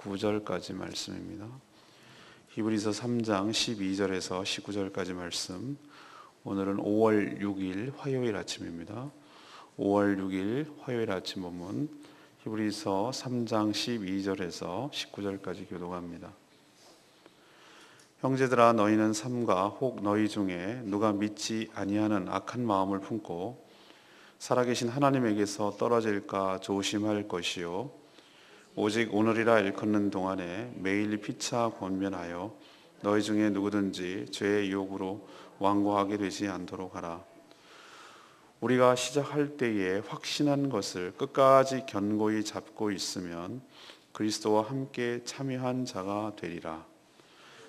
19절까지 말씀입니다. 히브리서 3장 12절에서 19절까지 말씀. 오늘은 5월 6일 화요일 아침입니다. 5월 6일 화요일 아침 본문 히브리서 3장 12절에서 19절까지 교독합니다. 형제들아, 너희는 삼가 혹 너희 중에 누가 믿지 아니하는 악한 마음을 품고 살아계신 하나님에게서 떨어질까 조심할 것이요, 오직 오늘이라 일컫는 동안에 매일 피차 권면하여 너희 중에 누구든지 죄의 유혹으로 완고하게 되지 않도록 하라. 우리가 시작할 때에 확신한 것을 끝까지 견고히 잡고 있으면 그리스도와 함께 참여한 자가 되리라.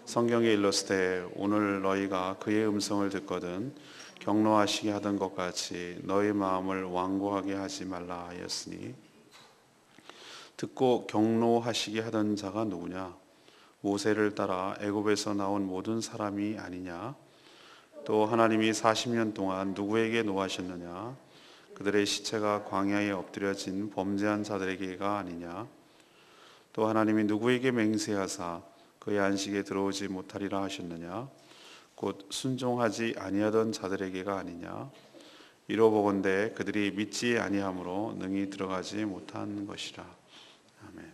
성경에 일렀으되 오늘 너희가 그의 음성을 듣거든 경노하시게 하던 것 같이 너희 마음을 완고하게 하지 말라 하였으니, 듣고 경노하시게 하던 자가 누구냐? 모세를 따라 애굽에서 나온 모든 사람이 아니냐? 또 하나님이 40년 동안 누구에게 노하셨느냐? 그들의 시체가 광야에 엎드려진 범죄한 자들에게가 아니냐? 또 하나님이 누구에게 맹세하사 그의 안식에 들어오지 못하리라 하셨느냐? 곧 순종하지 아니하던 자들에게가 아니냐? 이로보건대 그들이 믿지 아니함으로 능히 들어가지 못한 것이라. 아멘.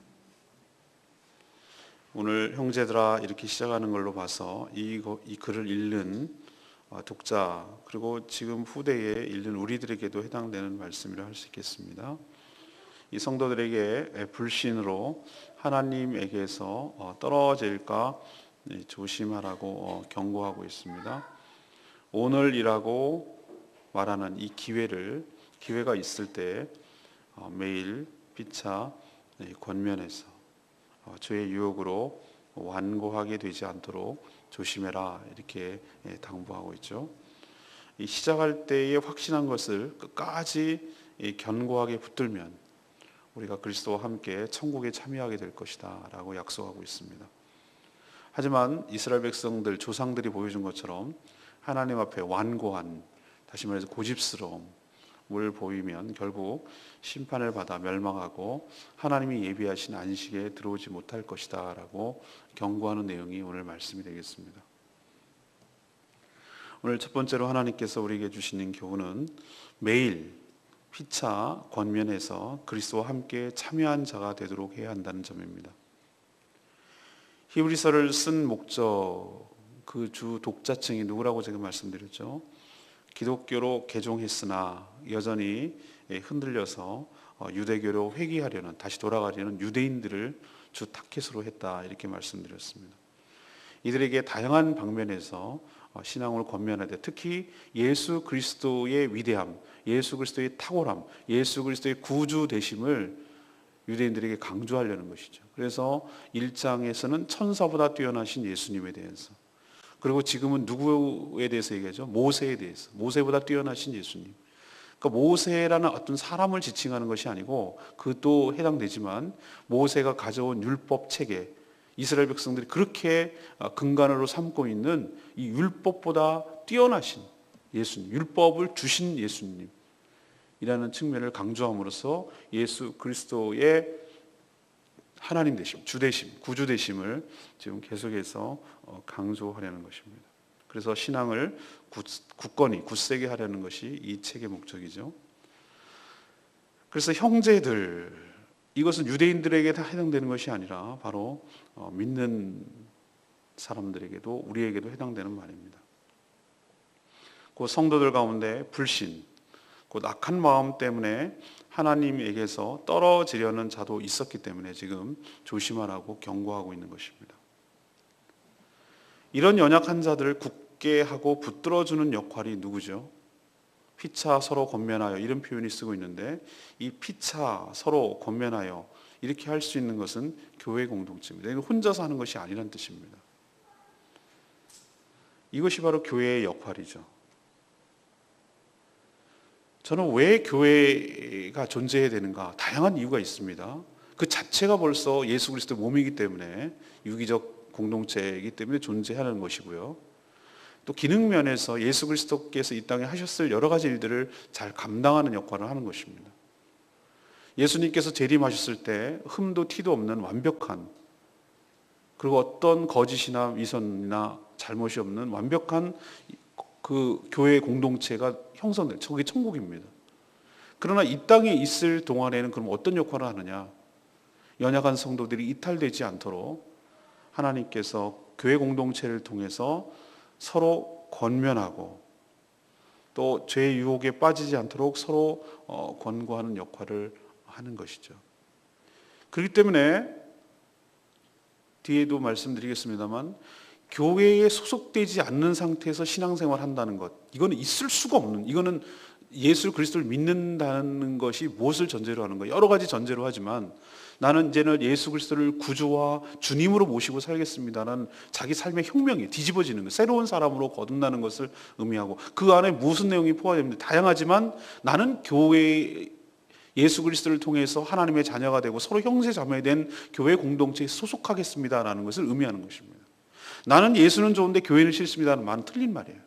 오늘 형제들아 이렇게 시작하는 걸로 봐서 이 글을 읽는 독자, 그리고 지금 후대에 읽는 우리들에게도 해당되는 말씀이라 할 수 있겠습니다. 이 성도들에게 불신으로 하나님에게서 떨어질까 조심하라고 경고하고 있습니다. 오늘이라고 말하는 이 기회가 있을 때 매일 피차 권면해서 죄의 유혹으로 완고하게 되지 않도록 조심해라, 이렇게 당부하고 있죠. 이 시작할 때에 확신한 것을 끝까지 견고하게 붙들면 우리가 그리스도와 함께 천국에 참여하게 될 것이다 라고 약속하고 있습니다. 하지만 이스라엘 백성들, 조상들이 보여준 것처럼 하나님 앞에 완고한, 다시 말해서 고집스러움을 보이면 결국 심판을 받아 멸망하고 하나님이 예비하신 안식에 들어오지 못할 것이다 라고 경고하는 내용이 오늘 말씀이 되겠습니다. 오늘 첫 번째로 하나님께서 우리에게 주시는 교훈은 매일 피차 권면해서 그리스도와 함께 참여한 자가 되도록 해야 한다는 점입니다. 히브리서를 쓴 목적, 그 주 독자층이 누구라고 제가 말씀드렸죠. 기독교로 개종했으나 여전히 흔들려서 유대교로 회귀하려는, 다시 돌아가려는 유대인들을 주 타겟으로 했다, 이렇게 말씀드렸습니다. 이들에게 다양한 방면에서 신앙을 권면하되, 특히 예수 그리스도의 위대함, 예수 그리스도의 탁월함, 예수 그리스도의 구주 되심을 유대인들에게 강조하려는 것이죠. 그래서 1장에서는 천사보다 뛰어나신 예수님에 대해서, 그리고 지금은 누구에 대해서 얘기하죠? 모세에 대해서, 모세보다 뛰어나신 예수님. 그러니까 모세라는 어떤 사람을 지칭하는 것이 아니고, 그것도 해당되지만 모세가 가져온 율법 체계, 이스라엘 백성들이 그렇게 근간으로 삼고 있는 이 율법보다 뛰어나신 예수님, 율법을 주신 예수님이라는 측면을 강조함으로써 예수 그리스도의 하나님 되심, 주 되심, 구주 되심을 지금 계속해서 강조하려는 것입니다. 그래서 신앙을 굳건히 굳세게 하려는 것이 이 책의 목적이죠. 그래서 형제들, 이것은 유대인들에게 다 해당되는 것이 아니라 바로 믿는 사람들에게도, 우리에게도 해당되는 말입니다. 그 성도들 가운데 불신, 곧 악한 마음 때문에 하나님에게서 떨어지려는 자도 있었기 때문에 지금 조심하라고 경고하고 있는 것입니다. 이런 연약한 자들을 굳게 하고 붙들어주는 역할이 누구죠? 피차 서로 권면하여, 이런 표현이 쓰고 있는데, 이 피차 서로 권면하여 이렇게 할 수 있는 것은 교회 공동체입니다. 이건 혼자서 하는 것이 아니란 뜻입니다. 이것이 바로 교회의 역할이죠. 저는 왜 교회가 존재해야 되는가? 다양한 이유가 있습니다. 그 자체가 벌써 예수 그리스도의 몸이기 때문에, 유기적 공동체이기 때문에 존재하는 것이고요. 또 기능 면에서 예수 그리스도께서 이 땅에 하셨을 여러 가지 일들을 잘 감당하는 역할을 하는 것입니다. 예수님께서 재림하셨을 때 흠도 티도 없는 완벽한 그리고 어떤 거짓이나 위선이나 잘못이 없는 완벽한 그 교회 공동체가 형성될, 저게 천국입니다. 그러나 이 땅에 있을 동안에는 그럼 어떤 역할을 하느냐? 연약한 성도들이 이탈되지 않도록 하나님께서 교회 공동체를 통해서 서로 권면하고 또 죄의 유혹에 빠지지 않도록 서로 권고하는 역할을 하는 것이죠. 그렇기 때문에 뒤에도 말씀드리겠습니다만 교회에 소속되지 않는 상태에서 신앙생활을 한다는 것, 이거는 있을 수가 없는, 이거는 예수 그리스도를 믿는다는 것이 무엇을 전제로 하는 거예요? 여러 가지 전제로 하지만 나는 이제는 예수 그리스도를 구주와 주님으로 모시고 살겠습니다라는 자기 삶의 혁명이 뒤집어지는 것, 새로운 사람으로 거듭나는 것을 의미하고 그 안에 무슨 내용이 포함됩니다. 다양하지만 나는 교회 예수 그리스도를 통해서 하나님의 자녀가 되고 서로 형제 자매 된 교회 공동체에 소속하겠습니다라는 것을 의미하는 것입니다. 나는 예수는 좋은데 교회는 싫습니다는 말은 틀린 말이에요.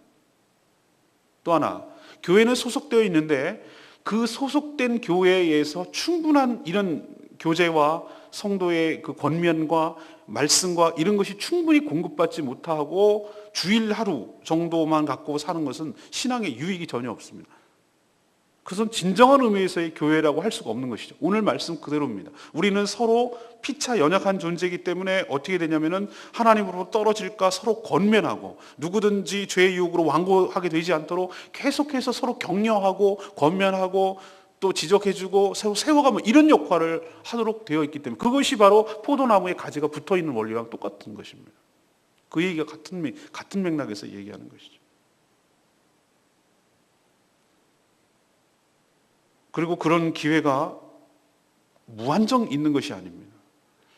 또 하나, 교회는 소속되어 있는데 그 소속된 교회에서 충분한 이런 교제와 성도의 그 권면과 말씀과 이런 것이 충분히 공급받지 못하고 주일 하루 정도만 갖고 사는 것은 신앙에 유익이 전혀 없습니다. 그것은 진정한 의미에서의 교회라고 할 수가 없는 것이죠. 오늘 말씀 그대로입니다. 우리는 서로 피차 연약한 존재이기 때문에 어떻게 되냐면은 하나님으로 떨어질까 서로 권면하고 누구든지 죄의 유혹으로 완고하게 되지 않도록 계속해서 서로 격려하고 권면하고 또 지적해주고 서로 세워가면 이런 역할을 하도록 되어 있기 때문에 그것이 바로 포도나무에 가지가 붙어있는 원리와 똑같은 것입니다. 그 얘기가 같은 맥락에서 얘기하는 것이죠. 그리고 그런 기회가 무한정 있는 것이 아닙니다.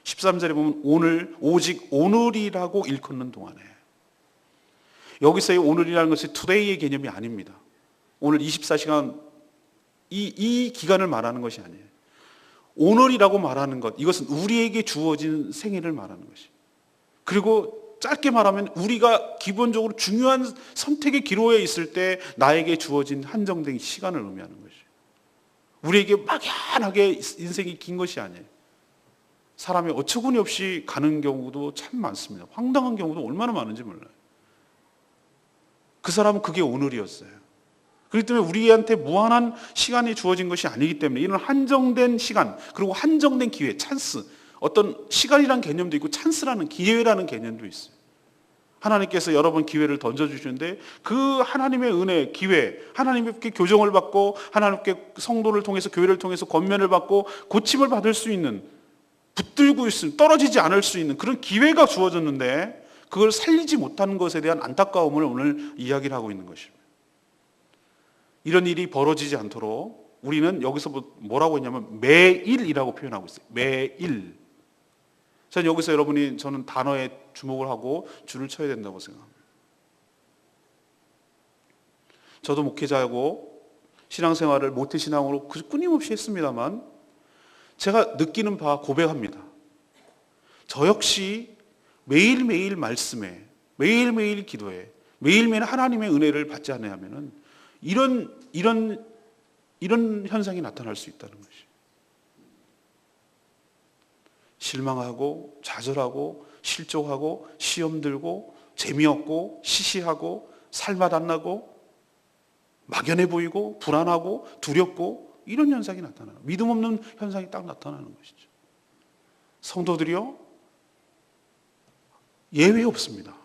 13절에 보면 오늘, 오직 오늘이라고 일컫는 동안에, 여기서의 오늘이라는 것이 today의 개념이 아닙니다. 오늘 24시간 이 기간을 말하는 것이 아니에요. 오늘이라고 말하는 것, 이것은 우리에게 주어진 생애를 말하는 것이에요. 그리고 짧게 말하면 우리가 기본적으로 중요한 선택의 기로에 있을 때 나에게 주어진 한정된 시간을 의미하는 것이에요. 우리에게 막연하게 인생이 긴 것이 아니에요. 사람이 어처구니 없이 가는 경우도 참 많습니다. 황당한 경우도 얼마나 많은지 몰라요. 그 사람은 그게 오늘이었어요. 그렇기 때문에 우리한테 무한한 시간이 주어진 것이 아니기 때문에 이런 한정된 시간, 그리고 한정된 기회, 찬스, 어떤 시간이라는 개념도 있고 찬스라는 기회라는 개념도 있어요. 하나님께서 여러 번 기회를 던져주시는데 그 하나님의 은혜, 기회, 하나님께 교정을 받고 하나님께 성도를 통해서 교회를 통해서 권면을 받고 고침을 받을 수 있는, 붙들고 있는, 떨어지지 않을 수 있는 그런 기회가 주어졌는데 그걸 살리지 못하는 것에 대한 안타까움을 오늘 이야기를 하고 있는 것입니다. 이런 일이 벌어지지 않도록 우리는 여기서 뭐라고 했냐면 매일이라고 표현하고 있어요. 매일. 저는 여기서 저는 단어에 주목을 하고 줄을 쳐야 된다고 생각합니다. 저도 목회자고 신앙생활을 모태신앙으로 끊임없이 했습니다만 제가 느끼는 바 고백합니다. 저 역시 매일매일 말씀에, 매일매일 기도에, 매일매일 하나님의 은혜를 받지 않으면은 이런 현상이 나타날 수 있다는 것이죠. 실망하고 좌절하고 실족하고 시험 들고 재미없고 시시하고 살맛 안 나고 막연해 보이고 불안하고 두렵고 이런 현상이 나타나요. 믿음 없는 현상이 딱 나타나는 것이죠. 성도들이요, 예외 없습니다.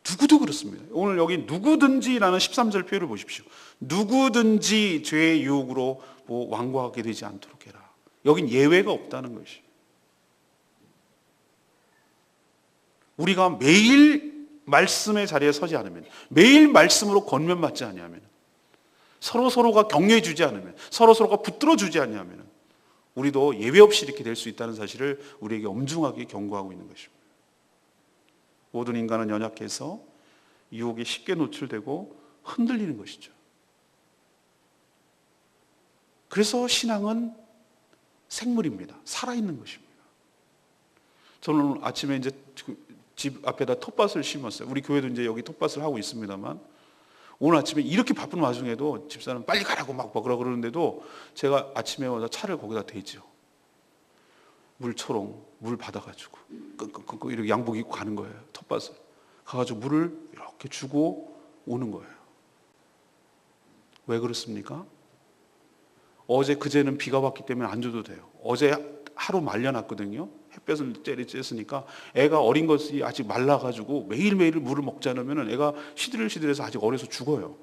누구도 그렇습니다. 오늘 여기 누구든지라는 13절 표현을 보십시오. 누구든지 죄의 유혹으로 완고하게 되지 않도록 해라. 여긴 예외가 없다는 것이죠. 우리가 매일 말씀의 자리에 서지 않으면, 매일 말씀으로 권면받지 아니하면, 서로가 격려해 주지 않으면, 서로가 붙들어 주지 아니하면 우리도 예외 없이 이렇게 될 수 있다는 사실을 우리에게 엄중하게 경고하고 있는 것입니다. 모든 인간은 연약해서 유혹에 쉽게 노출되고 흔들리는 것이죠. 그래서 신앙은 생물입니다. 살아있는 것입니다. 저는 오늘 아침에 이제 집 앞에다 텃밭을 심었어요. 우리 교회도 이제 여기 텃밭을 하고 있습니다만 오늘 아침에 이렇게 바쁜 와중에도 집사람 빨리 가라고 막 그러는데도 제가 아침에 와서 차를 거기다 대죠. 물 초롱, 물 받아가지고 이렇게 양복 입고 가는 거예요. 텃밭을 가가지고 물을 이렇게 주고 오는 거예요. 왜 그렇습니까? 어제 그제는 비가 왔기 때문에 안 줘도 돼요. 어제 하루 말려놨거든요. 햇볕을 쬐으니까 애가 어린 것이 아직 말라가지고 매일매일 물을 먹지 않으면 애가 시들시들해서 아직 어려서 죽어요.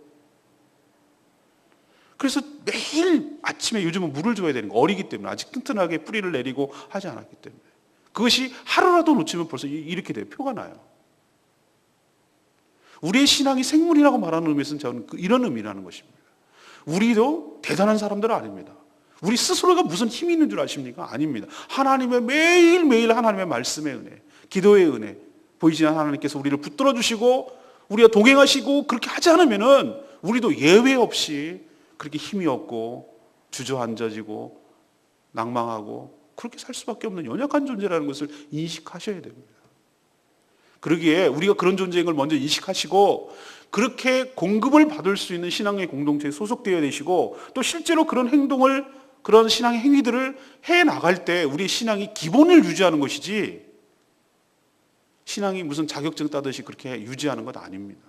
그래서 매일 아침에 요즘은 물을 줘야 되는 거, 어리기 때문에 아직 튼튼하게 뿌리를 내리고 하지 않았기 때문에. 그것이 하루라도 놓치면 벌써 이렇게 돼요. 표가 나요. 우리의 신앙이 생물이라고 말하는 의미에서는 저는 이런 의미라는 것입니다. 우리도 대단한 사람들은 아닙니다. 우리 스스로가 무슨 힘이 있는 줄 아십니까? 아닙니다. 하나님의 매일매일 하나님의 말씀의 은혜, 기도의 은혜, 보이지 않는 하나님께서 우리를 붙들어 주시고 우리가 동행하시고 그렇게 하지 않으면은 우리도 예외 없이 그렇게 힘이 없고 주저앉아지고 낭망하고 그렇게 살 수밖에 없는 연약한 존재라는 것을 인식하셔야 됩니다. 그러기에 우리가 그런 존재인 걸 먼저 인식하시고 그렇게 공급을 받을 수 있는 신앙의 공동체에 소속되어야 되시고 또 실제로 그런 행동을 그런 신앙의 행위들을 해 나갈 때 우리 신앙이 기본을 유지하는 것이지 신앙이 무슨 자격증 따듯이 그렇게 유지하는 것 아닙니다.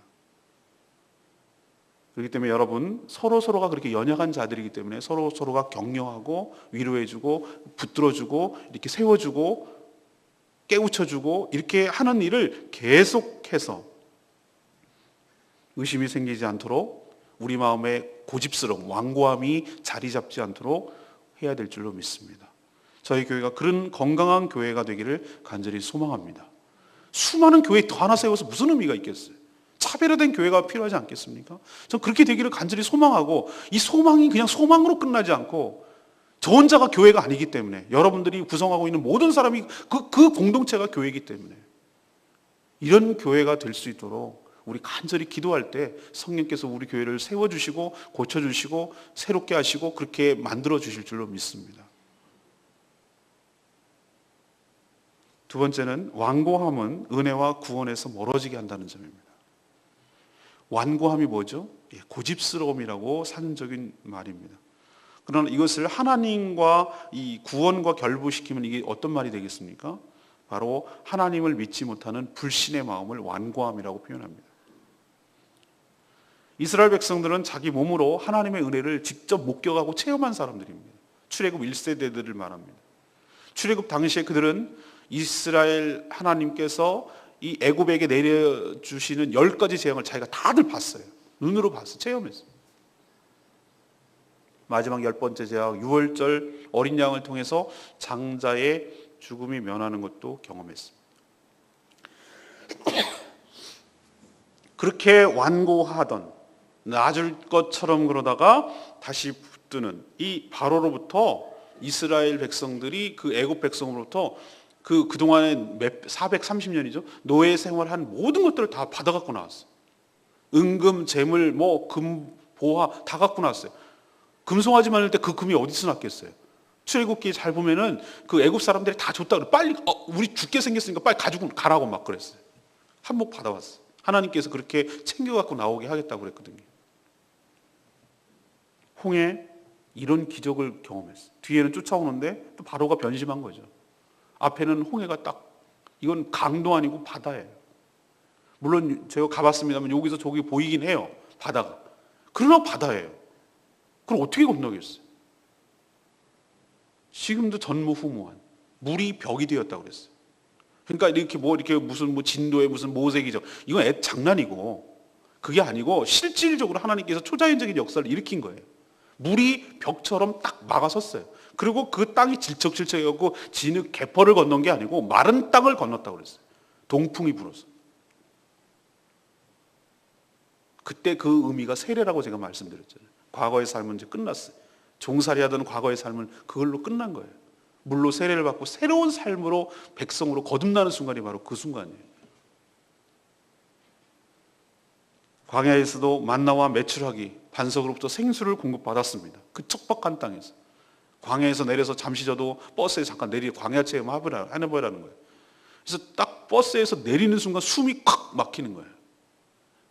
그렇기 때문에 여러분 서로가 그렇게 연약한 자들이기 때문에 서로가 격려하고 위로해주고 붙들어주고 이렇게 세워주고 깨우쳐주고 이렇게 하는 일을 계속해서 의심이 생기지 않도록 우리 마음에 고집스러움, 완고함이 자리 잡지 않도록 해야 될 줄로 믿습니다. 저희 교회가 그런 건강한 교회가 되기를 간절히 소망합니다. 수많은 교회 더 하나 세워서 무슨 의미가 있겠어요? 차별화된 교회가 필요하지 않겠습니까? 전 그렇게 되기를 간절히 소망하고 이 소망이 그냥 소망으로 끝나지 않고 저 혼자가 교회가 아니기 때문에 여러분들이 구성하고 있는 모든 사람이 그 공동체가 교회이기 때문에 이런 교회가 될 수 있도록 우리 간절히 기도할 때 성령께서 우리 교회를 세워주시고 고쳐주시고 새롭게 하시고 그렇게 만들어 주실 줄로 믿습니다. 두 번째는 완고함은 은혜와 구원에서 멀어지게 한다는 점입니다. 완고함이 뭐죠? 고집스러움이라고 사전적인 말입니다. 그러나 이것을 하나님과 이 구원과 결부시키면 이게 어떤 말이 되겠습니까? 바로 하나님을 믿지 못하는 불신의 마음을 완고함이라고 표현합니다. 이스라엘 백성들은 자기 몸으로 하나님의 은혜를 직접 목격하고 체험한 사람들입니다. 출애굽 1세대들을 말합니다. 출애굽 당시에 그들은 이스라엘 하나님께서 이 애굽에게 내려주시는 10가지 재앙을 자기가 다들 봤어요. 눈으로 봤어요. 체험했어요. 마지막 10번째 재앙 유월절 어린 양을 통해서 장자의 죽음이 면하는 것도 경험했습니다. 그렇게 완고하던 나아질 것처럼 그러다가 다시 붙드는 이 바로로부터 이스라엘 백성들이 그 애굽 백성으로부터 그동안에 430년이죠. 노예 생활한 모든 것들을 다 받아갖고 나왔어요. 은금, 재물, 금, 보화 다 갖고 나왔어요. 금송아지만 할 때 그 금이 어디서 났겠어요? 출애굽기 잘 보면은 그 애굽 사람들이 다 줬다 그래. 빨리 우리 죽게 생겼으니까 빨리 가지고 가라고 막 그랬어요. 한몫 받아왔어요. 하나님께서 그렇게 챙겨갖고 나오게 하겠다고 그랬거든요. 홍해 이런 기적을 경험했어요. 뒤에는 쫓아오는데 또 바로가 변심한 거죠. 앞에는 홍해가 이건 강도 아니고 바다예요. 물론 제가 가봤습니다만 여기서 저기 보이긴 해요. 바다가. 그러나 바다예요. 그럼 어떻게 건너겠어요? 지금도 전무후무한 물이 벽이 되었다고 그랬어요. 그러니까 이렇게 무슨 진도에 무슨 모세기적 이건 장난이고 그게 아니고 실질적으로 하나님께서 초자연적인 역사를 일으킨 거예요. 물이 벽처럼 딱 막아섰어요. 그리고 그 땅이 질척질척해갖고 진흙 개퍼를 건넌 게 아니고 마른 땅을 건넜다고 그랬어요. 동풍이 불어서. 그때 그 의미가 세례라고 제가 말씀드렸잖아요. 과거의 삶은 이제 끝났어요. 종살이 하던 과거의 삶은 그걸로 끝난 거예요. 물로 세례를 받고 새로운 삶으로 백성으로 거듭나는 순간이 바로 그 순간이에요. 광야에서도 만나와 메추라기 반석으로부터 생수를 공급받았습니다. 그 척박한 땅에서. 광야에서 내려서 잠시 저도 버스에 잠깐 광야 체험 해보라는 거예요. 그래서 딱 버스에서 내리는 순간 숨이 콱 막히는 거예요.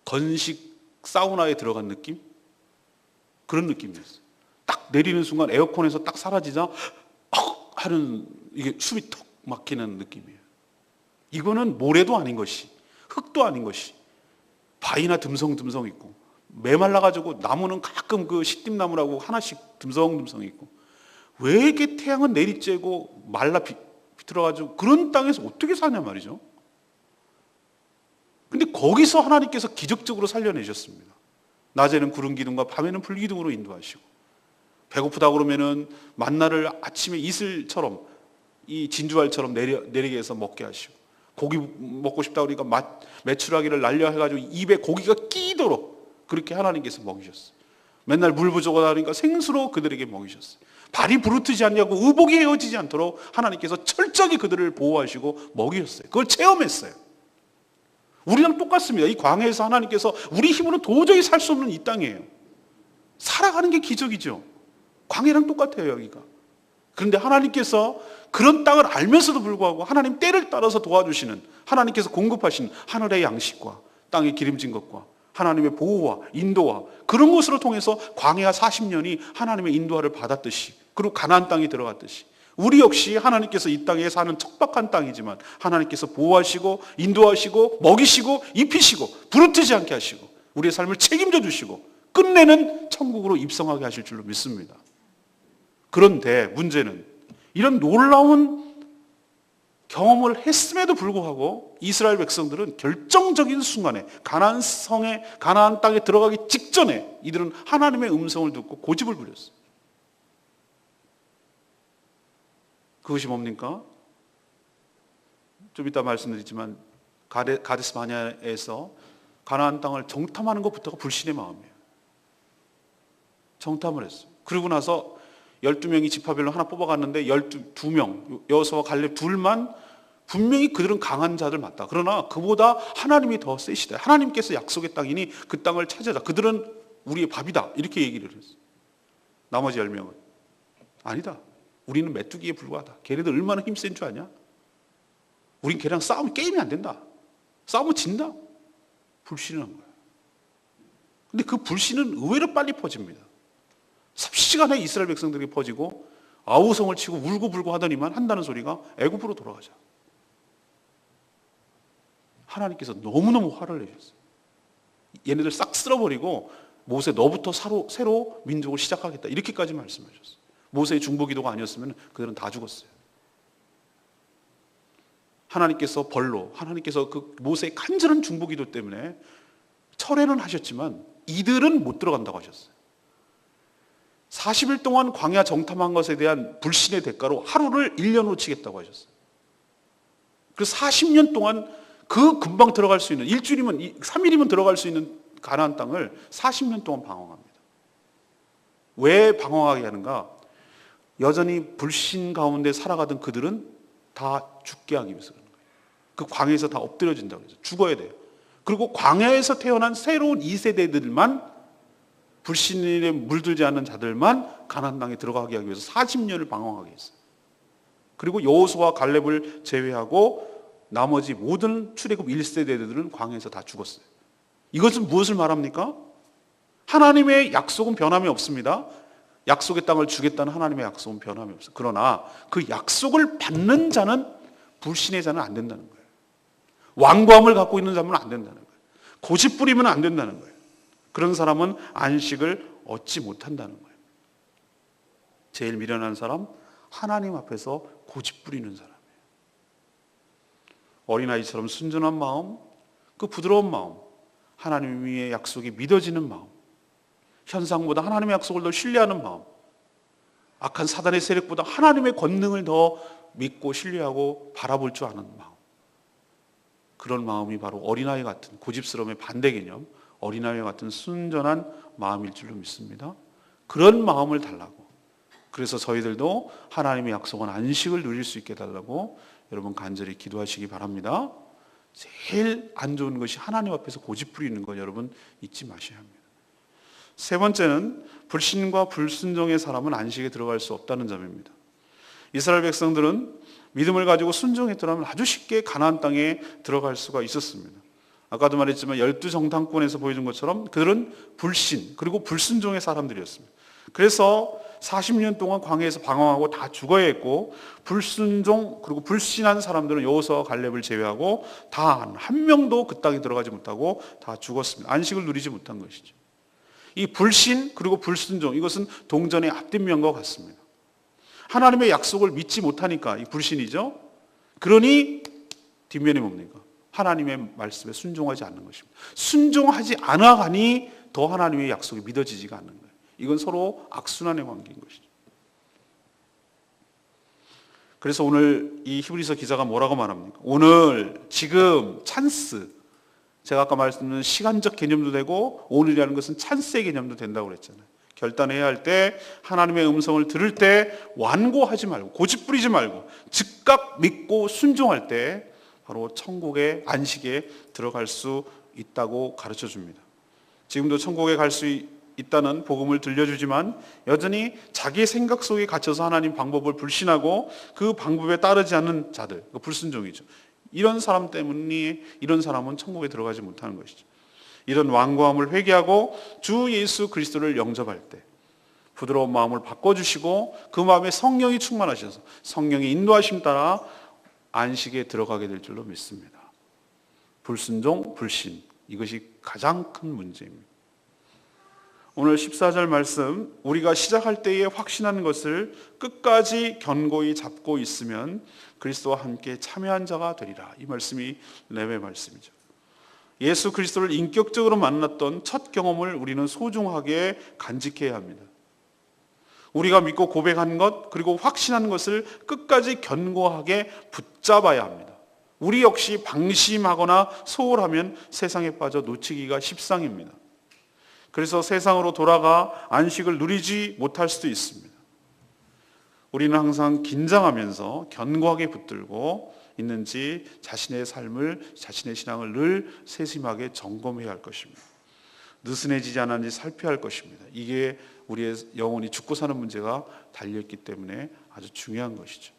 건식 사우나에 들어간 느낌? 그런 느낌이었어요. 딱 내리는 순간 에어컨에서 딱 사라지자 하는 이게 숨이 턱 막히는 느낌이에요. 이거는 모래도 아닌 것이, 흙도 아닌 것이, 바위나 듬성듬성 있고, 메말라가지고 나무는 가끔 그 시띠나무라고 하나씩 듬성듬성 있고, 왜 이렇게 태양은 내리쬐고 말라 비틀어가지고 그런 땅에서 어떻게 사냐 말이죠. 근데 거기서 하나님께서 기적적으로 살려내셨습니다. 낮에는 구름 기둥과 밤에는 불 기둥으로 인도하시고, 배고프다 그러면은 만나를 아침에 이슬처럼, 이 진주알처럼 내리게 해서 먹게 하시고, 고기 먹고 싶다 그러니까 메추라기를 날려 해가지고 입에 고기가 끼도록 그렇게 하나님께서 먹이셨어요. 맨날 물 부족하다 그러니까 생수로 그들에게 먹이셨어요. 발이 부르트지 않냐고, 의복이 헤어지지 않도록 하나님께서 철저히 그들을 보호하시고 먹이셨어요. 그걸 체험했어요. 우리랑 똑같습니다. 이 광야에서 하나님께서 우리 힘으로 도저히 살 수 없는 이 땅이에요. 살아가는 게 기적이죠. 광야랑 똑같아요, 여기가. 그런데 하나님께서 그런 땅을 알면서도 불구하고 하나님 때를 따라서 도와주시는, 하나님께서 공급하신 하늘의 양식과 땅의 기름진 것과 하나님의 보호와 인도와 그런 것으로 통해서 광야 40년이 하나님의 인도하를 받았듯이, 그리고 가나안 땅에 들어갔듯이, 우리 역시 하나님께서 이 땅에 사는 척박한 땅이지만 하나님께서 보호하시고 인도하시고 먹이시고 입히시고 부르트지 않게 하시고 우리의 삶을 책임져 주시고 끝내는 천국으로 입성하게 하실 줄로 믿습니다. 그런데 문제는 이런 놀라운 경험을 했음에도 불구하고 이스라엘 백성들은 결정적인 순간에 가나안 땅에 들어가기 직전에 이들은 하나님의 음성을 듣고 고집을 부렸어요. 그것이 뭡니까? 좀 이따 말씀드리지만 가데스 바네아에서 가나안 땅을 정탐하는 것부터가 불신의 마음이에요. 정탐을 했어요. 그러고 나서 12명이 지파별로 하나 뽑아갔는데 12명, 여호수아와 갈렙 둘만 분명히 그들은 강한 자들 맞다. 그러나 그보다 하나님이 더 세시다. 하나님께서 약속의 땅이니 그 땅을 찾아라. 그들은 우리의 밥이다. 이렇게 얘기를 했어요. 나머지 10명은 아니다. 우리는 메뚜기에 불과하다. 걔네들 얼마나 힘센 줄 아냐? 우린 걔랑 싸우면 게임이 안 된다. 싸우면 진다. 불신을 한 거예요. 근데 그 불신은 의외로 빨리 퍼집니다. 삽시간에 이스라엘 백성들에게 퍼지고 아우성을 치고 울고불고 하더니만 한다는 소리가 애굽으로 돌아가자. 하나님께서 너무너무 화를 내셨어요. 얘네들 싹 쓸어버리고 모세 너부터 새로 민족을 시작하겠다. 이렇게까지 말씀하셨어요. 모세의 중보기도가 아니었으면 그들은 다 죽었어요. 하나님께서 하나님께서 그 모세의 간절한 중보기도 때문에 철회는 하셨지만 이들은 못 들어간다고 하셨어요. 40일 동안 광야 정탐한 것에 대한 불신의 대가로 하루를 1년으로 치겠다고 하셨어요. 그 40년 동안 그 금방 들어갈 수 있는, 일주일이면 3일이면 들어갈 수 있는 가나안 땅을 40년 동안 방황합니다. 왜 방황하게 하는가? 여전히 불신 가운데 살아가던 그들은 다 죽게 하기 위해서 그런 거예요. 그 광야에서 다 엎드려진다고 해서 죽어야 돼요. 그리고 광야에서 태어난 새로운 2세대들만, 불신에 물들지 않는 자들만 가나안 땅에 들어가게 하기 위해서 40년을 방황하게 했어요. 그리고 여호수아와 갈렙을 제외하고 나머지 모든 출애굽 1세대들은 광야에서 다 죽었어요. 이것은 무엇을 말합니까? 하나님의 약속은 변함이 없습니다. 약속의 땅을 주겠다는 하나님의 약속은 변함이 없어요. 그러나 그 약속을 받는 자는, 불신의 자는 안 된다는 거예요. 완고함을 갖고 있는 자는 안 된다는 거예요. 고집 부리면 안 된다는 거예요. 그런 사람은 안식을 얻지 못한다는 거예요. 제일 미련한 사람, 하나님 앞에서 고집 부리는 사람이에요. 어린아이처럼 순전한 마음, 그 부드러운 마음, 하나님의 약속이 믿어지는 마음, 현상보다 하나님의 약속을 더 신뢰하는 마음, 악한 사단의 세력보다 하나님의 권능을 더 믿고 신뢰하고 바라볼 줄 아는 마음, 그런 마음이 바로 어린아이 같은 고집스러움의 반대 개념, 어린아이 같은 순전한 마음일 줄로 믿습니다. 그런 마음을 달라고, 그래서 저희들도 하나님의 약속한 안식을 누릴 수 있게 달라고 여러분 간절히 기도하시기 바랍니다. 제일 안 좋은 것이 하나님 앞에서 고집 부리는 거 여러분 잊지 마셔야 합니다. 세 번째는 불신과 불순종의 사람은 안식에 들어갈 수 없다는 점입니다. 이스라엘 백성들은 믿음을 가지고 순종했더라면 아주 쉽게 가나안 땅에 들어갈 수가 있었습니다. 아까도 말했지만 12정탐꾼에서 보여준 것처럼 그들은 불신 그리고 불순종의 사람들이었습니다. 그래서 40년 동안 광야에서 방황하고 다 죽어야 했고, 불순종 그리고 불신한 사람들은 여호수아와 갈렙을 제외하고 다 한 명도 그 땅에 들어가지 못하고 다 죽었습니다. 안식을 누리지 못한 것이죠. 이 불신 그리고 불순종, 이것은 동전의 앞뒷면과 같습니다. 하나님의 약속을 믿지 못하니까 이 불신이죠. 그러니 뒷면이 뭡니까? 하나님의 말씀에 순종하지 않는 것입니다. 순종하지 않아가니 더 하나님의 약속이 믿어지지가 않는 거예요. 이건 서로 악순환의 관계인 것이죠. 그래서 오늘 이 히브리서 기자가 뭐라고 말합니까? 오늘 지금 찬스, 제가 아까 말씀드린 시간적 개념도 되고 오늘이라는 것은 찬스의 개념도 된다고 그랬잖아요. 결단해야 할 때, 하나님의 음성을 들을 때 완고하지 말고, 고집부리지 말고 즉각 믿고 순종할 때 바로 천국의 안식에 들어갈 수 있다고 가르쳐 줍니다. 지금도 천국에 갈 수 있다는 복음을 들려주지만 여전히 자기의 생각 속에 갇혀서 하나님 방법을 불신하고 그 방법에 따르지 않는 자들, 불순종이죠. 이런 사람 때문에 이런 사람은 천국에 들어가지 못하는 것이죠. 이런 완고함을 회개하고 주 예수 그리스도를 영접할 때 부드러운 마음을 바꿔주시고 그 마음에 성령이 충만하셔서 성령의 인도하심 따라 안식에 들어가게 될 줄로 믿습니다. 불순종, 불신, 이것이 가장 큰 문제입니다. 오늘 14절 말씀, 우리가 시작할 때에 확신하는 것을 끝까지 견고히 잡고 있으면 그리스도와 함께 참여한 자가 되리라. 이 말씀이 레위의 말씀이죠. 예수 그리스도를 인격적으로 만났던 첫 경험을 우리는 소중하게 간직해야 합니다. 우리가 믿고 고백한 것, 그리고 확신한 것을 끝까지 견고하게 붙잡아야 합니다. 우리 역시 방심하거나 소홀하면 세상에 빠져 놓치기가 십상입니다. 그래서 세상으로 돌아가 안식을 누리지 못할 수도 있습니다. 우리는 항상 긴장하면서 견고하게 붙들고 있는지 자신의 삶을, 자신의 신앙을 늘 세심하게 점검해야 할 것입니다. 느슨해지지 않았는지 살펴야 할 것입니다. 이게 우리의 영혼이 죽고 사는 문제가 달려있기 때문에 아주 중요한 것이죠.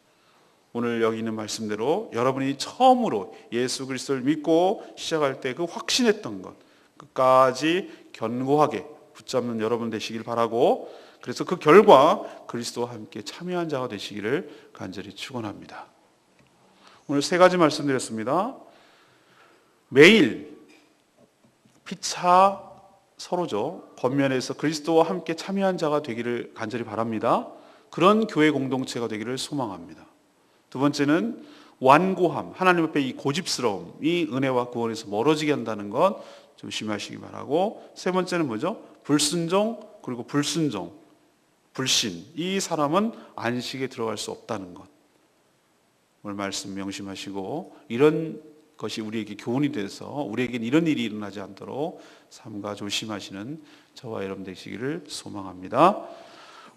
오늘 여기 있는 말씀대로 여러분이 처음으로 예수 그리스도를 믿고 시작할 때 그 확신했던 것 끝까지 견고하게 붙잡는 여러분 되시길 바라고, 그래서 그 결과 그리스도와 함께 참여한 자가 되시기를 간절히 축원합니다. 오늘 세 가지 말씀드렸습니다. 매일 피차 서로죠. 겉면에서 그리스도와 함께 참여한 자가 되기를 간절히 바랍니다. 그런 교회 공동체가 되기를 소망합니다. 두 번째는 완고함, 하나님 앞에 이 고집스러움이 은혜와 구원에서 멀어지게 한다는 것 조심하시기 바라고, 세 번째는 뭐죠? 불순종 그리고 불순종, 불신, 이 사람은 안식에 들어갈 수 없다는 것 오늘 말씀 명심하시고, 이런 것이 우리에게 교훈이 돼서 우리에겐 이런 일이 일어나지 않도록 삼가 조심하시는 저와 여러분 되시기를 소망합니다.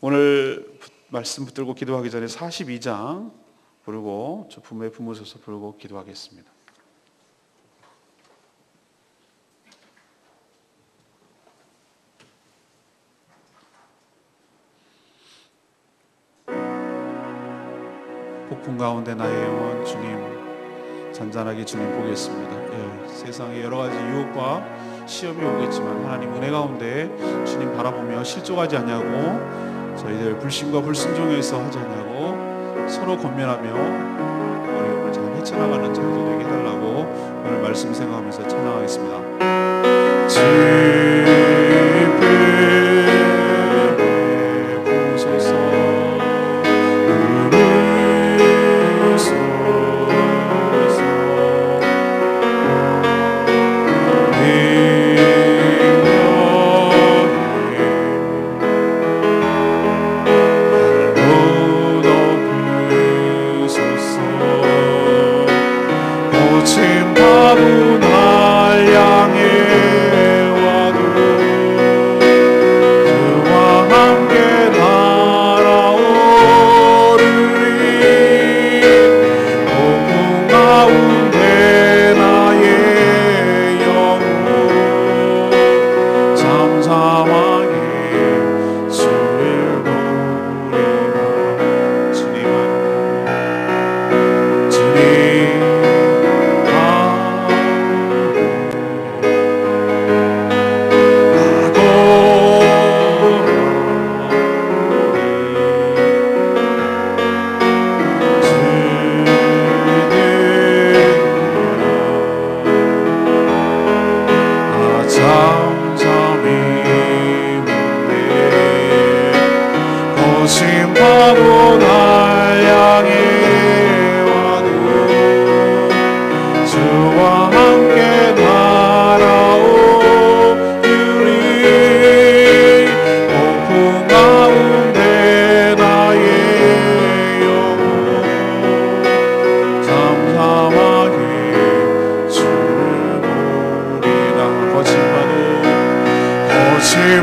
오늘 말씀 붙들고 기도하기 전에 42장 부르고, 저 부모의 부모소서 부르고 기도하겠습니다. 폭풍 가운데 나의 영혼 주님, 잔잔하게 주님 보겠습니다. 세상에 여러 가지 유혹과 시험이 오겠지만 하나님 은혜 가운데 주님 바라보며 실족하지 않냐고, 저희들 불신과 불순종에서 하지 않냐고 서로 권면하며 어려움을 잘 헤쳐나가는 저희들 되게 해달라고 오늘 말씀 생각하면서 찬양하겠습니다.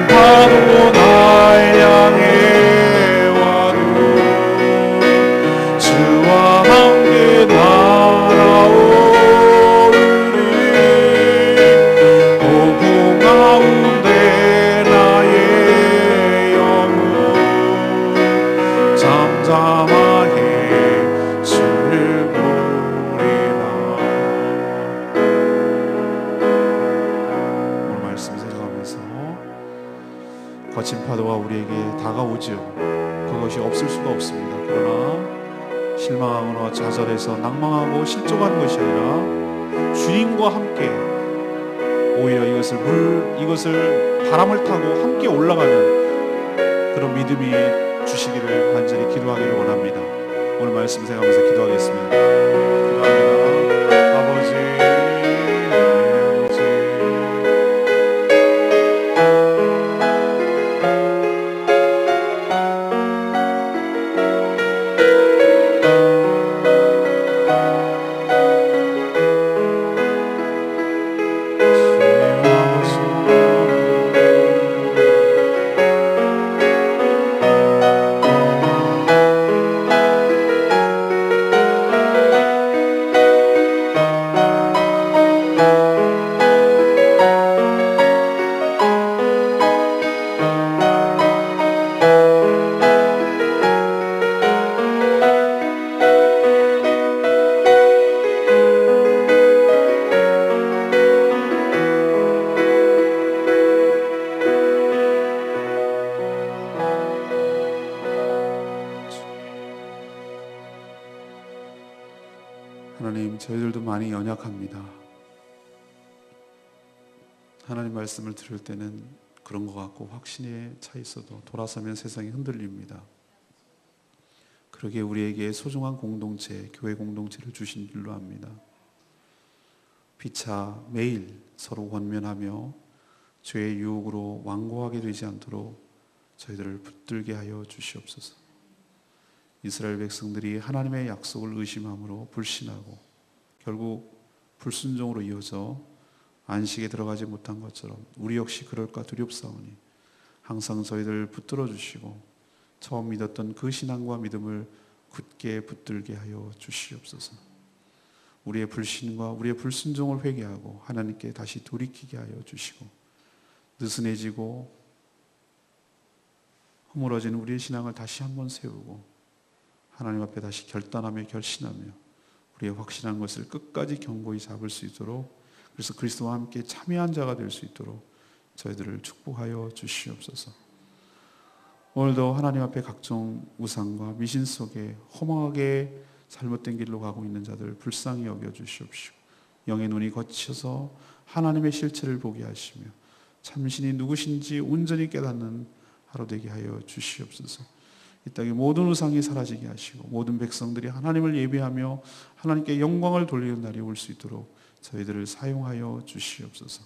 파도 날 향해 와도 주와 함께 날아오르리. 폭풍 가운데 나의 영혼 잠잠하게 주를 부리라. 오늘 말씀 생각하면서 거친 파도가 우리에게 다가오지요. 그것이 없을 수가 없습니다. 그러나 실망하거나 좌절해서 낭망하고 실족하는 것이 아니라 주님과 함께 오히려 이것을 바람을 타고 함께 올라가는 그런 믿음이 주시기를 간절히 기도하기를 원합니다. 오늘 말씀 생각하면서 기도하겠습니다. 기도합니다. 아버지, 아버지. 하나님, 저희들도 많이 연약합니다. 하나님 말씀을 들을 때는 그런 것 같고 확신에 차 있어도 돌아서면 세상이 흔들립니다. 그러기에 우리에게 소중한 공동체, 교회 공동체를 주신 줄로 압니다. 피차 매일 서로 권면하며 죄의 유혹으로 완고하게 되지 않도록 저희들을 붙들게 하여 주시옵소서. 이스라엘 백성들이 하나님의 약속을 의심함으로 불신하고 결국 불순종으로 이어져 안식에 들어가지 못한 것처럼 우리 역시 그럴까 두렵사오니 항상 저희들을 붙들어 주시고 처음 믿었던 그 신앙과 믿음을 굳게 붙들게 하여 주시옵소서. 우리의 불신과 우리의 불순종을 회개하고 하나님께 다시 돌이키게 하여 주시고 느슨해지고 허물어진 우리의 신앙을 다시 한번 세우고 하나님 앞에 다시 결단하며 결신하며 우리의 확신한 것을 끝까지 견고히 잡을 수 있도록, 그래서 그리스도와 함께 참여한 자가 될 수 있도록 저희들을 축복하여 주시옵소서. 오늘도 하나님 앞에 각종 우상과 미신 속에 허망하게 잘못된 길로 가고 있는 자들 불쌍히 여겨 주시옵시고 영의 눈이 거쳐서 하나님의 실체를 보게 하시며 참신이 누구신지 온전히 깨닫는 하루 되게 하여 주시옵소서. 이 땅의 모든 우상이 사라지게 하시고 모든 백성들이 하나님을 예배하며 하나님께 영광을 돌리는 날이 올 수 있도록 저희들을 사용하여 주시옵소서.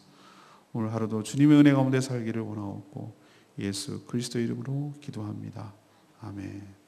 오늘 하루도 주님의 은혜 가운데 살기를 원하옵고 예수 그리스도 이름으로 기도합니다. 아멘.